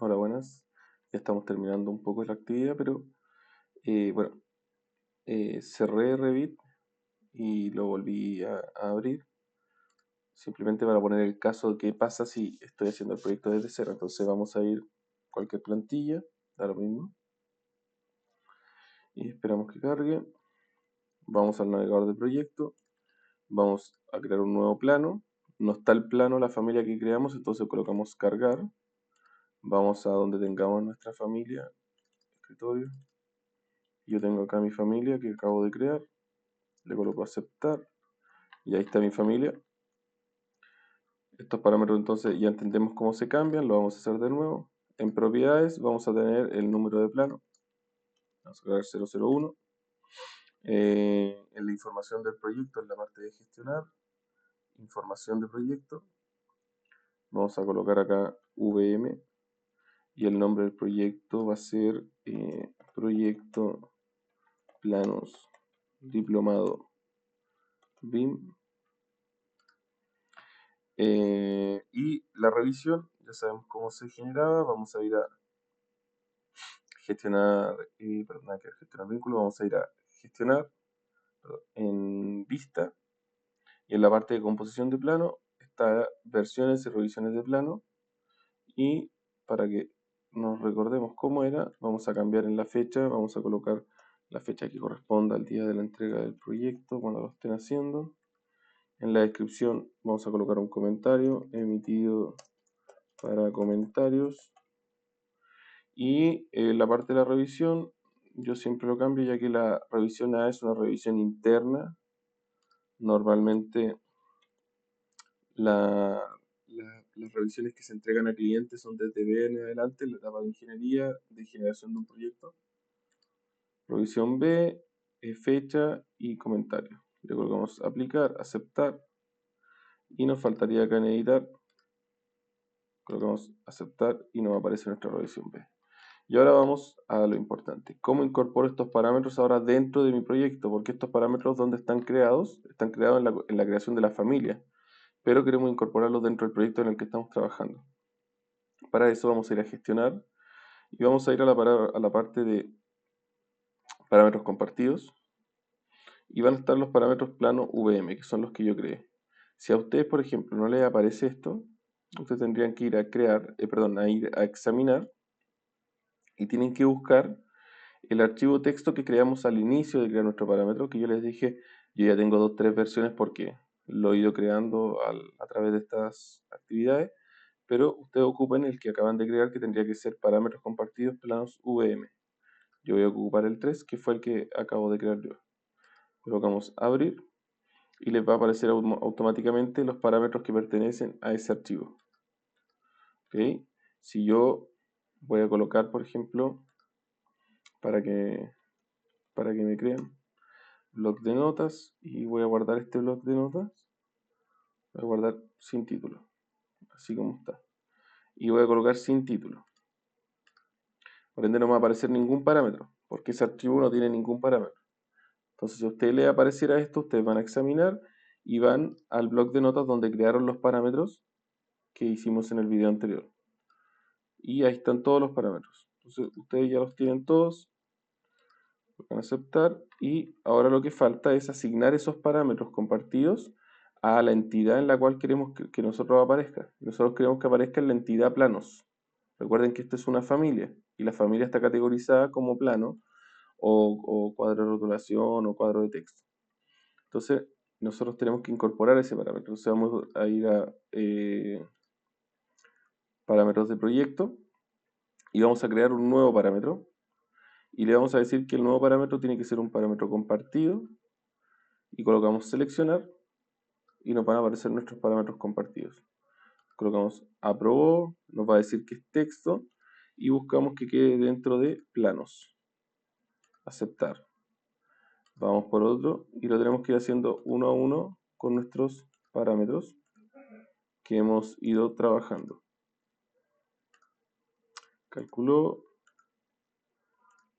Hola, buenas. Ya estamos terminando un poco la actividad, pero bueno, cerré Revit y lo volví a abrir, simplemente para poner el caso de qué pasa si estoy haciendo el proyecto desde cero. Entonces vamos a ir cualquier plantilla, da lo mismo, y esperamos que cargue. Vamos al navegador de proyecto, vamos a crear un nuevo plano. No está el plano, la familia que creamos, entonces colocamos cargar. Vamos a donde tengamos nuestra familia, escritorio. Yo tengo acá mi familia que acabo de crear. Le coloco aceptar y ahí está mi familia. Estos parámetros entonces ya entendemos cómo se cambian, lo vamos a hacer de nuevo. En propiedades vamos a tener el número de plano, vamos a crear 001. En la información del proyecto, en la parte de gestionar, información de proyecto, vamos a colocar acá VM y el nombre del proyecto va a ser proyecto planos diplomado BIM. Y la revisión, ya sabemos cómo se generaba, vamos a ir a gestionar, perdón, nada que ver, gestionar vínculo, vamos a ir a gestionar, perdón, en vista, y en la parte de composición de plano está versiones y revisiones de plano, y para que nos recordemos cómo era, vamos a cambiar en la fecha, vamos a colocar la fecha que corresponda al día de la entrega del proyecto cuando lo estén haciendo. En la descripción vamos a colocar un comentario emitido para comentarios. Y la parte de la revisión, yo siempre lo cambio ya que la revisión A es una revisión interna. Normalmente las revisiones que se entregan al cliente son desde B en adelante, la etapa de ingeniería, de generación de un proyecto. Revisión B, fecha y comentario. Le colocamos aplicar, aceptar. Y nos faltaría acá en editar. Colocamos aceptar y nos aparece nuestra revisión B. Y ahora vamos a lo importante. ¿Cómo incorporo estos parámetros ahora dentro de mi proyecto? Porque estos parámetros, ¿dónde están creados? Están creados en la creación de la familia, pero queremos incorporarlos dentro del proyecto en el que estamos trabajando. Para eso vamos a ir a gestionar y vamos a ir a la parte de parámetros compartidos y van a estar los parámetros plano VM, que son los que yo creé. Si a ustedes, por ejemplo, no les aparece esto, ustedes tendrían que ir a crear, a ir a examinar y tienen que buscar el archivo texto que creamos al inicio de crear nuestro parámetro, que yo les dije, yo ya tengo 2, 3 versiones porque lo he ido creando a través de estas actividades, pero ustedes ocupen el que acaban de crear, que tendría que ser parámetros compartidos planos VM. Yo voy a ocupar el 3, que fue el que acabo de crear yo. Colocamos abrir y les va a aparecer automáticamente los parámetros que pertenecen a ese archivo. ¿Ok? Si yo voy a colocar, por ejemplo, para que, para que me crean, bloc de notas, y voy a guardar este bloc de notas, voy a guardar sin título, así como está, y voy a colocar sin título. Por ende no me va a aparecer ningún parámetro, porque ese archivo no tiene ningún parámetro. Entonces si a usted le apareciera esto, ustedes van a examinar y van al bloc de notas donde crearon los parámetros que hicimos en el video anterior, y ahí están todos los parámetros. Entonces ustedes ya los tienen todos, van a aceptar, y ahora lo que falta es asignar esos parámetros compartidos a la entidad en la cual queremos que nosotros aparezca. Nosotros queremos que aparezca en la entidad planos. Recuerden que esto es una familia y la familia está categorizada como plano o cuadro de rotulación o cuadro de texto. Entonces nosotros tenemos que incorporar ese parámetro. Entonces vamos a ir a parámetros de proyecto y vamos a crear un nuevo parámetro y le vamos a decir que el nuevo parámetro tiene que ser un parámetro compartido y colocamos seleccionar y nos van a aparecer nuestros parámetros compartidos. Colocamos aprobó, nos va a decir que es texto y buscamos que quede dentro de planos. Aceptar. Vamos por otro y lo tenemos que ir haciendo uno a uno con nuestros parámetros que hemos ido trabajando. Calculó,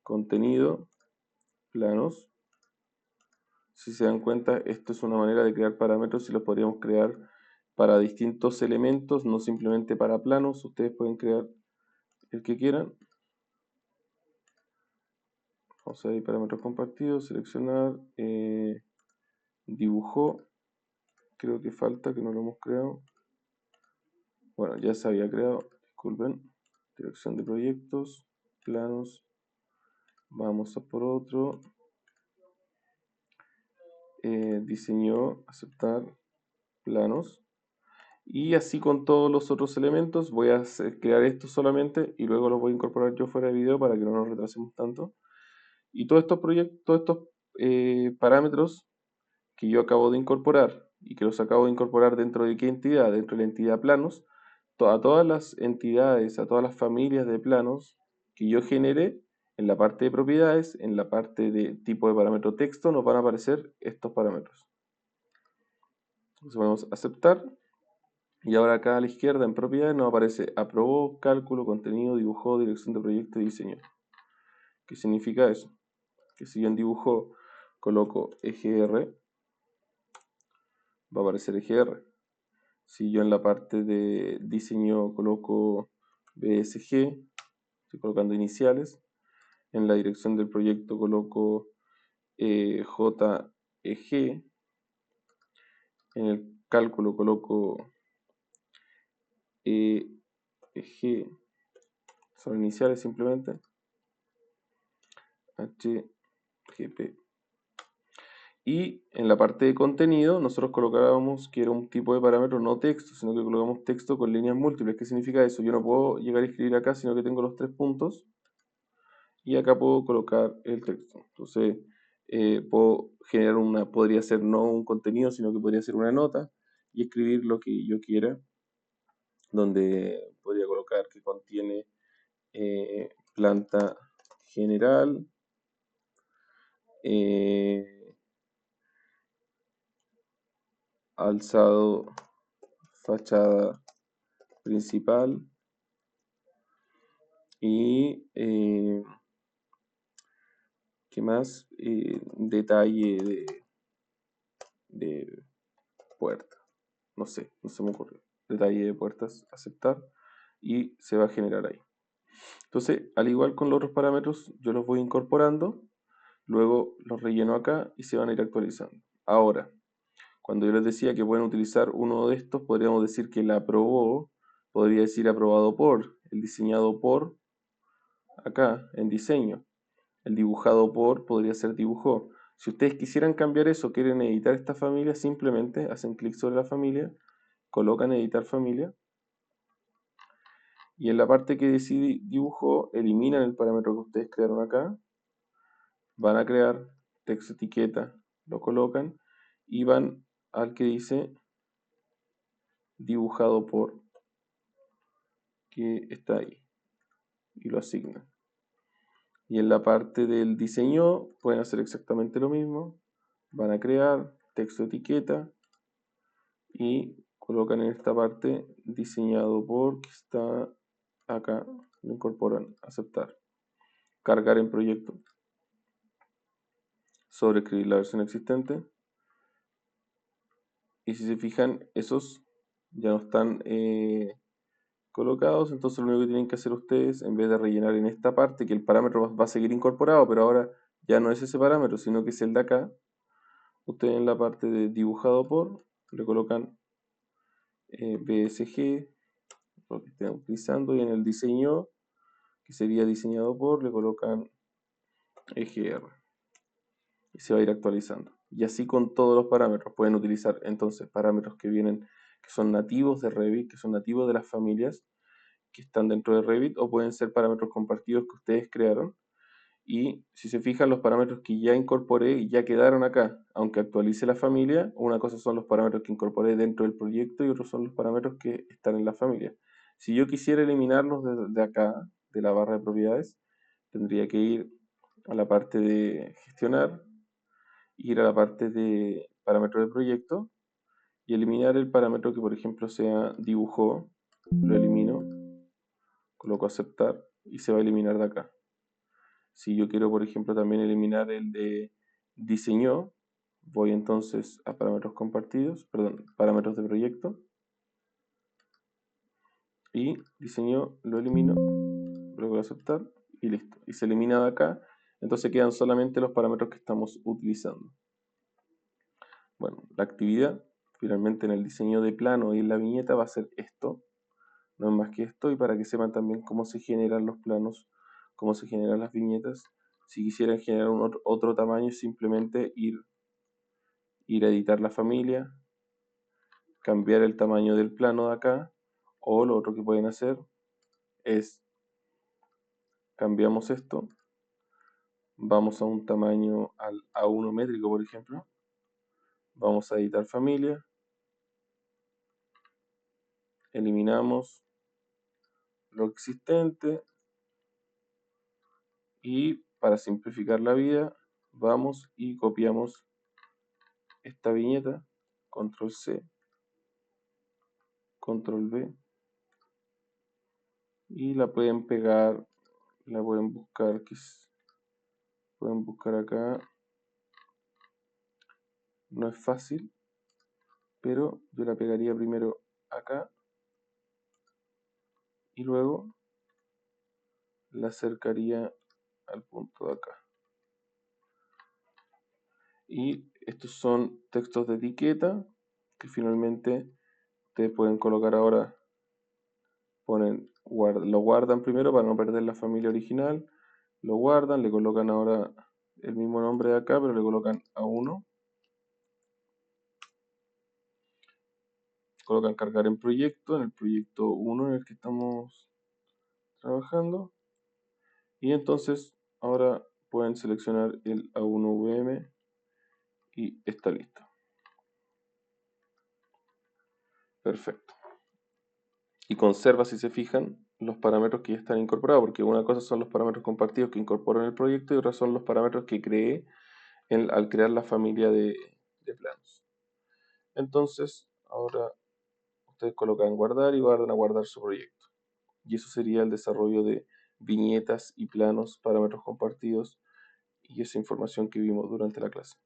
contenido, planos. Si se dan cuenta, esto es una manera de crear parámetros y los podríamos crear para distintos elementos, no simplemente para planos. Ustedes pueden crear el que quieran. Vamos a ir parámetros compartidos, seleccionar, dibujó, creo que falta, que no lo hemos creado. Bueno, ya se había creado, disculpen. Dirección de proyectos, planos, vamos a por otro. Diseñó, aceptar, planos. Y así con todos los otros elementos. Voy a crear esto solamente y luego lo voy a incorporar yo fuera de video para que no nos retrasemos tanto. Y todos estos proyectos, todos estos parámetros que yo acabo de incorporar y que los acabo de incorporar dentro de qué entidad, dentro de la entidad planos, a todas las entidades, a todas las familias de planos que yo generé, en la parte de propiedades, en la parte de tipo de parámetro texto, nos van a aparecer estos parámetros. Entonces vamos a aceptar. Y ahora acá a la izquierda en propiedades nos aparece aprobó, cálculo, contenido, dibujó, dirección de proyecto y diseño. ¿Qué significa eso? Que si yo en dibujo coloco eje R, va a aparecer eje R. Si yo en la parte de diseño coloco BSG, estoy colocando iniciales. En la dirección del proyecto coloco JEG. En el cálculo coloco EG. Son iniciales simplemente. HGP. Y en la parte de contenido nosotros colocábamos que era un tipo de parámetro no texto, sino que colocamos texto con líneas múltiples. ¿Qué significa eso? Yo no puedo llegar a escribir acá, sino que tengo los 3 puntos. Y acá puedo colocar el texto. Entonces puedo generar podría ser no un contenido, sino que podría ser una nota y escribir lo que yo quiera, donde podría colocar que contiene planta general, alzado, fachada principal y ¿qué más? Detalle de puerta. No sé, no se me ocurrió. Detalle de puertas, aceptar y se va a generar ahí. Entonces, al igual con los otros parámetros, yo los voy incorporando, luego los relleno acá y se van a ir actualizando. Ahora, cuando yo les decía que pueden utilizar uno de estos, podríamos decir que el aprobó, podría decir aprobado por, el diseñado por, acá en diseño. El dibujado por podría ser dibujó. Si ustedes quisieran cambiar eso, quieren editar esta familia, simplemente hacen clic sobre la familia, colocan editar familia y en la parte que dice dibujó, eliminan el parámetro que ustedes crearon acá, van a crear texto etiqueta, lo colocan y van al que dice dibujado por, que está ahí, y lo asignan. Y en la parte del diseño pueden hacer exactamente lo mismo, van a crear texto etiqueta y colocan en esta parte diseñado por, que está acá, lo incorporan, aceptar, cargar en proyecto, sobreescribir la versión existente y si se fijan esos ya no están colocados, entonces lo único que tienen que hacer ustedes, en vez de rellenar en esta parte, que el parámetro va a seguir incorporado, pero ahora ya no es ese parámetro, sino que es el de acá, ustedes en la parte de dibujado por, le colocan BSG, lo que estén utilizando, y en el diseño, que sería diseñado por, le colocan EGR, y se va a ir actualizando. Y así con todos los parámetros, pueden utilizar entonces parámetros que vienen, que son nativos de Revit, que son nativos de las familias, que están dentro de Revit, o pueden ser parámetros compartidos que ustedes crearon. Y si se fijan, los parámetros que ya incorporé ya quedaron acá. Aunque actualice la familia, una cosa son los parámetros que incorporé dentro del proyecto y otros son los parámetros que están en la familia. Si yo quisiera eliminarlos de acá, de la barra de propiedades, tendría que ir a la parte de gestionar, ir a la parte de parámetros de proyecto y eliminar el parámetro que, por ejemplo, sea dibujó, lo elimino, coloco aceptar y se va a eliminar de acá. Si yo quiero, por ejemplo, también eliminar el de diseñó, voy entonces a parámetros compartidos, perdón, parámetros de proyecto y diseñó lo elimino luego de aceptar y listo. Y se elimina de acá, entonces quedan solamente los parámetros que estamos utilizando. Bueno, la actividad finalmente en el diseño de plano y en la viñeta va a ser esto, no es más que esto, y para que sepan también cómo se generan los planos, cómo se generan las viñetas. Si quisieran generar un otro tamaño, simplemente ir a editar la familia, cambiar el tamaño del plano de acá, o lo otro que pueden hacer es cambiamos esto, vamos a un tamaño al A1 métrico, por ejemplo, vamos a editar familia, eliminamos lo existente y para simplificar la vida vamos y copiamos esta viñeta, control C, control V, y la pueden pegar, la pueden buscar, pueden buscar acá, no es fácil, pero yo la pegaría primero acá y luego la acercaría al punto de acá. Y estos son textos de etiqueta que finalmente ustedes pueden colocar ahora, lo guardan primero para no perder la familia original, lo guardan, le colocan ahora el mismo nombre de acá, pero le colocan A1, colocan cargar en proyecto, en el proyecto 1 en el que estamos trabajando, y entonces ahora pueden seleccionar el A1VM y está listo. Perfecto. Y conserva, si se fijan, los parámetros que ya están incorporados, porque una cosa son los parámetros compartidos que incorporo en el proyecto y otra son los parámetros que creé al crear la familia de planos. Entonces, ahora ustedes colocan guardar y van a guardar su proyecto. Y eso sería el desarrollo de viñetas y planos, parámetros compartidos y esa información que vimos durante la clase.